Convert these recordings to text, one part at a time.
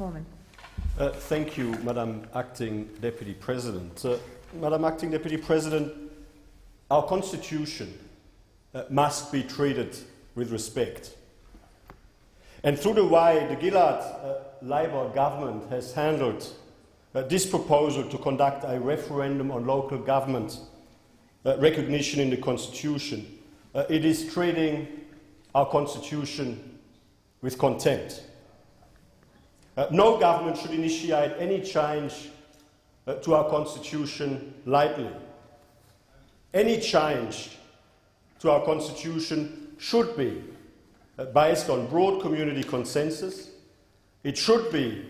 Cormann. Thank you, Madam Acting Deputy President. Madam Acting Deputy President, our Constitution must be treated with respect. And through the way the Gillard Labor government has handled this proposal to conduct a referendum on local government recognition in the Constitution, it is treating our Constitution with contempt. No government should initiate any change to our Constitution lightly. Any change to our Constitution should be based on broad community consensus. It should be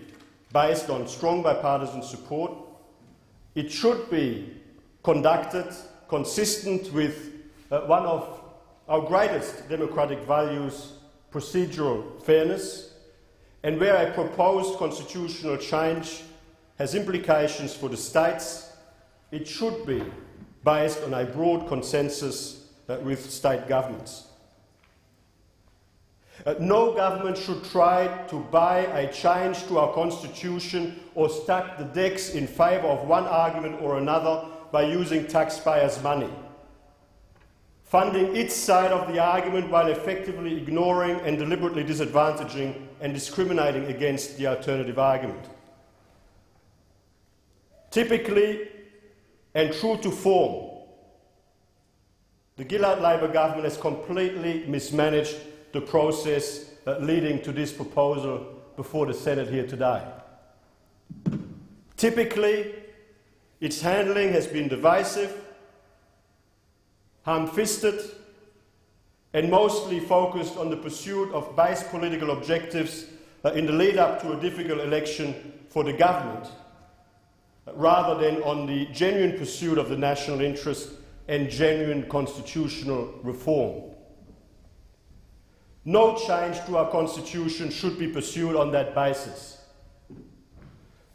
based on strong bipartisan support. It should be conducted consistent with one of our greatest democratic values, procedural fairness, and where a proposed constitutional change has implications for the states, it should be based on a broad consensus with state governments. No government should try to buy a change to our Constitution or stack the decks in favour of one argument or another by using taxpayers' money, funding its side of the argument while effectively ignoring and deliberately disadvantaging and discriminating against the alternative argument. Typically, and true to form, the Gillard Labor government has completely mismanaged the process leading to this proposal before the Senate here today. Typically, its handling has been divisive, ham-fisted, and mostly focused on the pursuit of base political objectives in the lead-up to a difficult election for the government, rather than on the genuine pursuit of the national interest and genuine constitutional reform. No change to our Constitution should be pursued on that basis.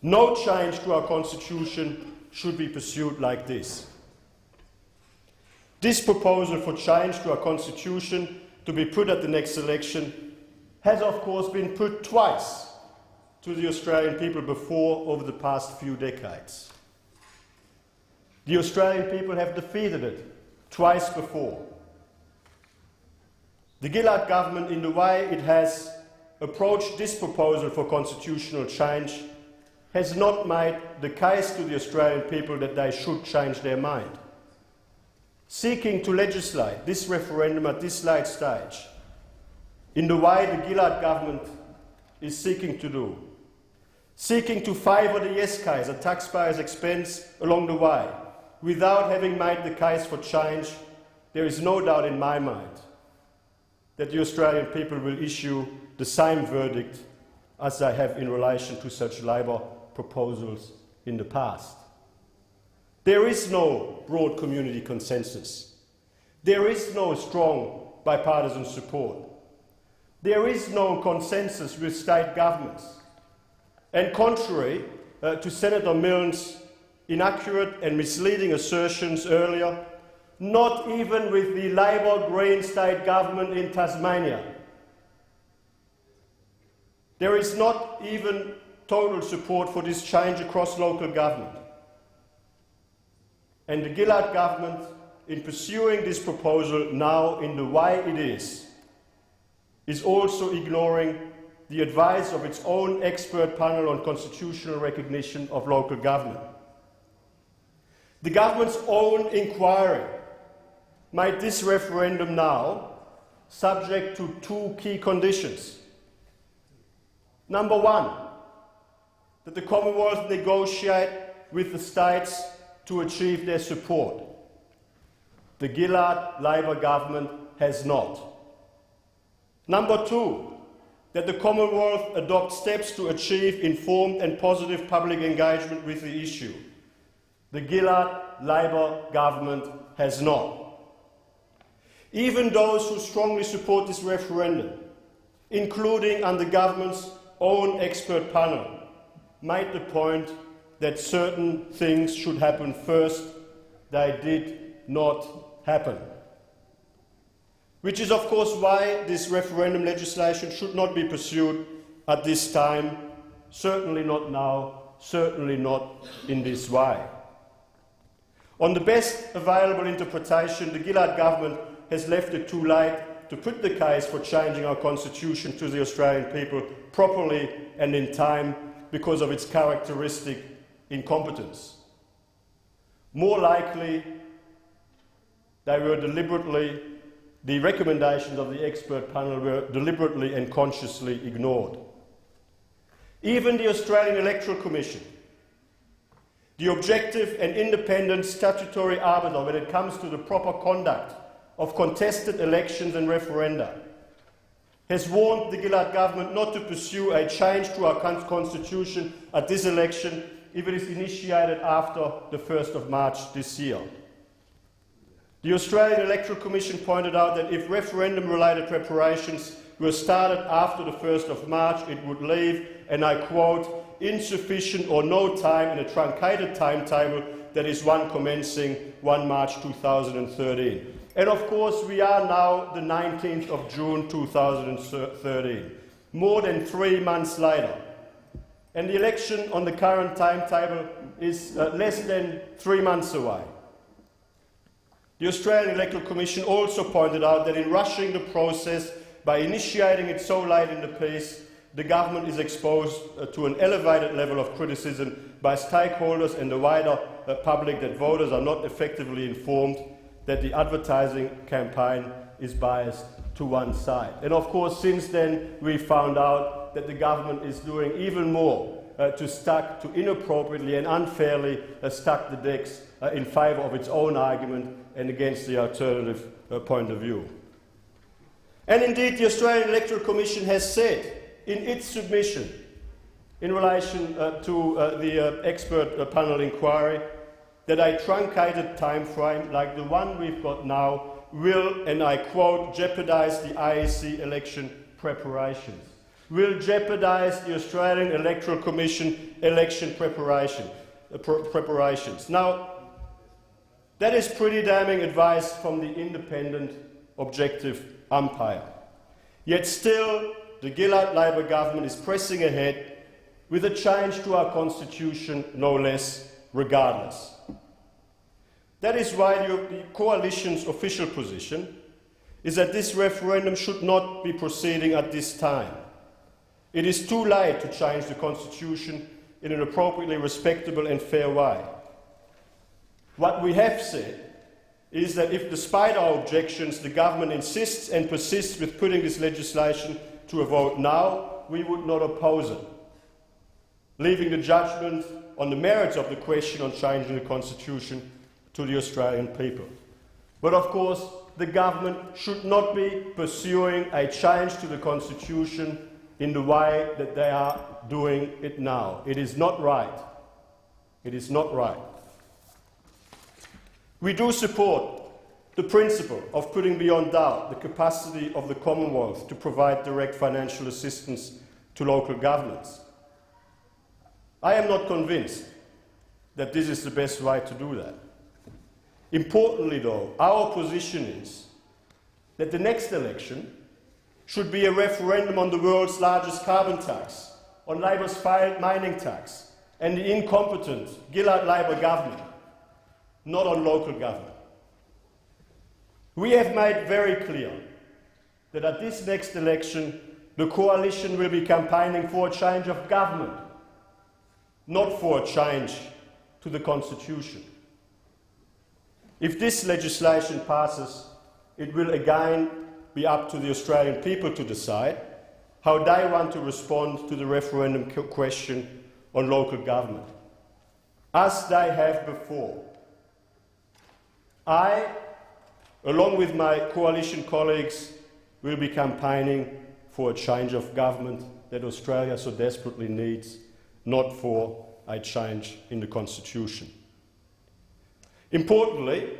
No change to our Constitution should be pursued like this. This proposal for change to our Constitution to be put at the next election has, of course, been put twice to the Australian people before over the past few decades. The Australian people have defeated it twice before. The Gillard government, in the way it has approached this proposal for constitutional change, has not made the case to the Australian people that they should change their mind. Seeking to legislate this referendum at this late stage, in the way the Gillard government is seeking to do, seeking to favour the yes case at taxpayers' expense along the way, without having made the case for change, there is no doubt in my mind that the Australian people will issue the same verdict as they have in relation to such Labor proposals in the past. There is no broad community consensus. There is no strong bipartisan support. There is no consensus with state governments. And contrary to Senator Milne's inaccurate and misleading assertions earlier, not even with the Labor Green state government in Tasmania. There is not even total support for this change across local government. And the Gillard government, in pursuing this proposal now in the way it is also ignoring the advice of its own expert panel on constitutional recognition of local government. The government's own inquiry made this referendum now subject to two key conditions. Number one, that the Commonwealth negotiate with the states to achieve their support. The Gillard Labor government has not. Number two, that the Commonwealth adopt steps to achieve informed and positive public engagement with the issue. The Gillard Labor government has not. Even those who strongly support this referendum, including on the government's own expert panel, made the point that certain things should happen first. They did not happen. Which is, of course, why this referendum legislation should not be pursued at this time, certainly not now, certainly not in this way. On the best available interpretation, the Gillard government has left it too late to put the case for changing our constitution to the Australian people properly and in time because of its characteristic incompetence. More likely, the recommendations of the expert panel were deliberately and consciously ignored. Even the Australian Electoral Commission, the objective and independent statutory arbiter when it comes to the proper conduct of contested elections and referenda, has warned the Gillard government not to pursue a change to our constitution at this election if it is initiated after the 1st of March this year. The Australian Electoral Commission pointed out that if referendum-related preparations were started after the 1st of March, it would leave, and I quote, insufficient or no time in a truncated timetable that is one commencing 1 March 2013. And of course, we are now the 19th of June 2013, more than 3 months later. And the election on the current timetable is less than 3 months away. The Australian Electoral Commission also pointed out that in rushing the process by initiating it so late in the piece, the government is exposed to an elevated level of criticism by stakeholders and the wider public that voters are not effectively informed that the advertising campaign is biased to one side. And of course, since then, we found out that the government is doing even more to inappropriately and unfairly stack the decks in favour of its own argument and against the alternative point of view. And indeed, the Australian Electoral Commission has said in its submission in relation to the expert panel inquiry that a truncated time frame like the one we've got now will, and I quote, jeopardise the IEC election preparations, will jeopardise the Australian Electoral Commission election preparations. Now, that is pretty damning advice from the independent, objective umpire. Yet still, the Gillard Labor government is pressing ahead with a change to our constitution, no less, regardless. That is why the coalition's official position is that this referendum should not be proceeding at this time. It is too late to change the constitution in an appropriately respectable and fair way. What we have said is that if, despite our objections, the government insists and persists with putting this legislation to a vote now, we would not oppose it, leaving the judgment on the merits of the question on changing the constitution to the Australian people. But of course, the government should not be pursuing a change to the constitution in the way that they are doing it now. It is not right. It is not right. We do support the principle of putting beyond doubt the capacity of the Commonwealth to provide direct financial assistance to local governments. I am not convinced that this is the best way to do that. Importantly, though, our position is that the next election should be a referendum on the world's largest carbon tax, on Labor's failed mining tax, and the incompetent Gillard Labor government, not on local government. We have made very clear that at this next election, the coalition will be campaigning for a change of government, not for a change to the constitution. If this legislation passes, it will again be up to the Australian people to decide how they want to respond to the referendum question on local government, as they have before. I, along with my coalition colleagues, will be campaigning for a change of government that Australia so desperately needs, not for a change in the constitution. Importantly,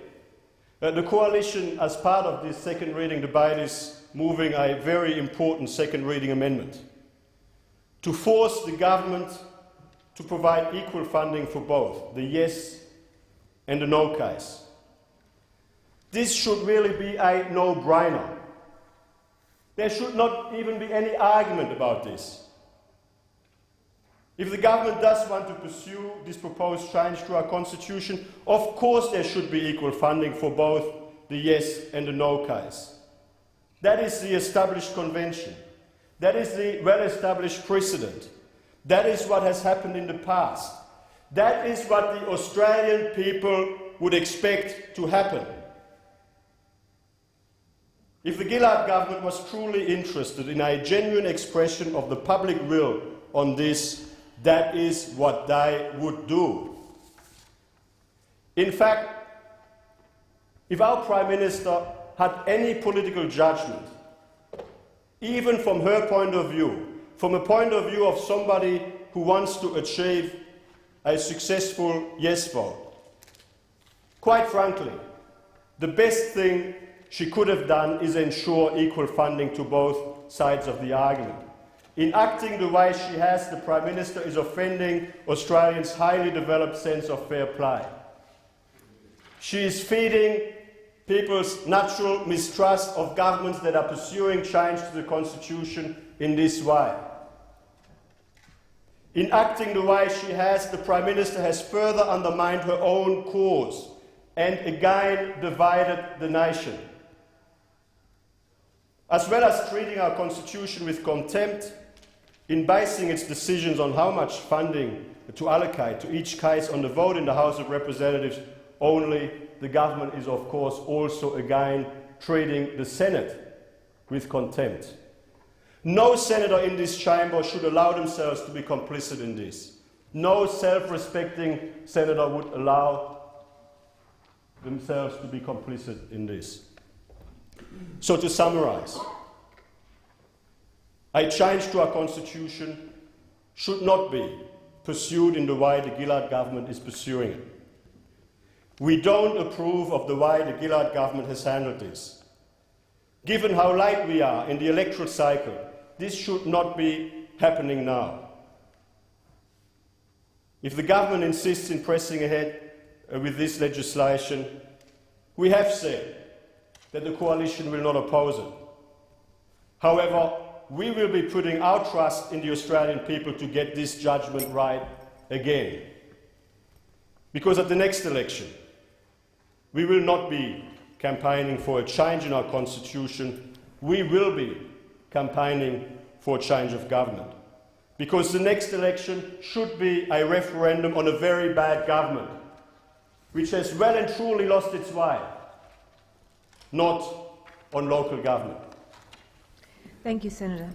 the coalition, as part of this second reading debate, is moving a very important second reading amendment to force the government to provide equal funding for both the yes and the no case. This should really be a no-brainer. There should not even be any argument about this. If the government does want to pursue this proposed change to our constitution, of course there should be equal funding for both the yes and the no case. That is the established convention. That is the well-established precedent. That is what has happened in the past. That is what the Australian people would expect to happen. If the Gillard government was truly interested in a genuine expression of the public will on this, that is what they would do. In fact, if our Prime Minister had any political judgment, even from her point of view, from a point of view of somebody who wants to achieve a successful yes vote, quite frankly, the best thing she could have done is ensure equal funding to both sides of the argument. In acting the way she has, the Prime Minister is offending Australians' highly developed sense of fair play. She is feeding people's natural mistrust of governments that are pursuing change to the Constitution in this way. In acting the way she has, the Prime Minister has further undermined her own cause and again divided the nation. As well as treating our Constitution with contempt, in basing its decisions on how much funding to allocate to each case on the vote in the House of Representatives only, the government is of course also again treating the Senate with contempt. No senator in this chamber should allow themselves to be complicit in this. No self-respecting senator would allow themselves to be complicit in this. So to summarise, a change to our Constitution should not be pursued in the way the Gillard government is pursuing it. We don't approve of the way the Gillard government has handled this. Given how late we are in the electoral cycle, this should not be happening now. If the government insists in pressing ahead with this legislation, we have said that the coalition will not oppose it. However, we will be putting our trust in the Australian people to get this judgment right again. Because at the next election, we will not be campaigning for a change in our Constitution, we will be campaigning for a change of government. Because the next election should be a referendum on a very bad government, which has well and truly lost its way, not on local government. Thank you, Senator.